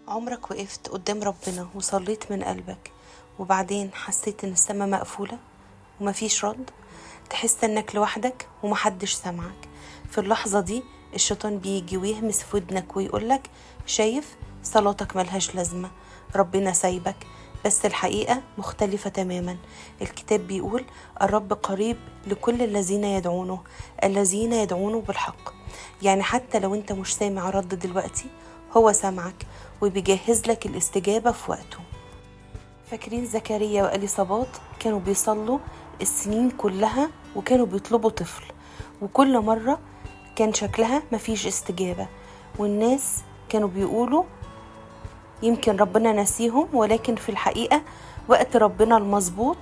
عمرك وقفت قدام ربنا وصليت من قلبك وبعدين حسيت ان السما مقفولة ومفيش رد؟ تحس انك لوحدك ومحدش سمعك. في اللحظة دي الشيطان بيجي ويهمس في ودنك ويقولك شايف صلاتك ملهاش لازمة، ربنا سايبك. بس الحقيقة مختلفة تماما. الكتاب بيقول الرب قريب لكل الذين يدعونه، الذين يدعونه بالحق. يعني حتى لو انت مش سامع رد دلوقتي، هو سامعك وبيجهز لك الاستجابة في وقته. فاكرين زكريا وإليصابات كانوا بيصلوا السنين كلها وكانوا بيطلبوا طفل، وكل مرة كان شكلها مفيش استجابة، والناس كانوا بيقولوا يمكن ربنا نسيهم، ولكن في الحقيقة وقت ربنا المظبوط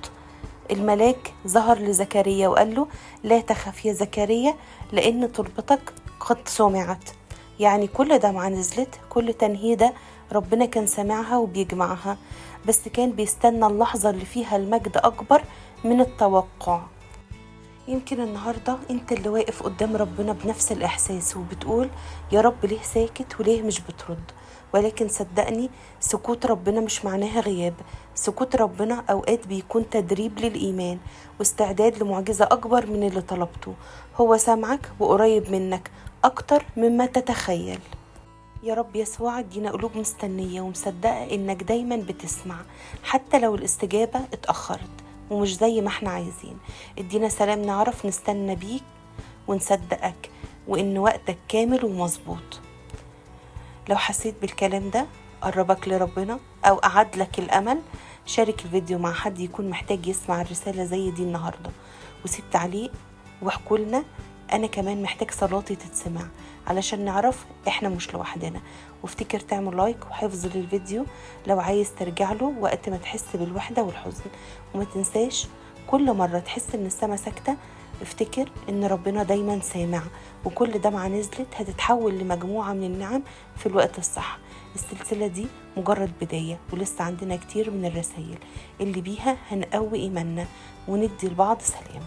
الملاك ظهر لزكريا وقال له لا تخف يا زكريا لأن طلبتك قد سمعت. يعني كل دمعة نزلت، كل تنهيدة ربنا كان سامعها وبيجمعها، بس كان بيستنى اللحظة اللي فيها المجد أكبر من التوقع. يمكن النهاردة انت اللي واقف قدام ربنا بنفس الإحساس وبتقول يا رب ليه ساكت وليه مش بترد؟ ولكن صدقني سكوت ربنا مش معناها غياب. سكوت ربنا أوقات بيكون تدريب للإيمان واستعداد لمعجزة أكبر من اللي طلبته. هو سامعك وقريب منك أكتر مما تتخيل. يا رب يسوع ادينا قلوب مستنية ومصدقة انك دايما بتسمع حتى لو الاستجابة اتأخرت ومش زي ما احنا عايزين. ادينا سلام نعرف نستنى بيك ونصدقك وان وقتك كامل ومظبوط. لو حسيت بالكلام ده قربك لربنا او قعد لك الامل، شارك الفيديو مع حد يكون محتاج يسمع الرسالة زي دي النهاردة، وسيب تعليق واحكولنا انا كمان محتاج صلاتي تتسمع علشان نعرف احنا مش لوحدنا. وافتكر تعمل لايك وحفظ للفيديو لو عايز ترجع له وقت ما تحس بالوحدة والحزن. وما تنساش كل مرة تحس ان السما ساكتة افتكر ان ربنا دايما سامع، وكل دمعة نزلت هتتحول لمجموعة من النعم في الوقت الصح. السلسلة دي مجرد بداية ولسه عندنا كتير من الرسائل اللي بيها هنقوي إيماننا وندي لبعض سلام.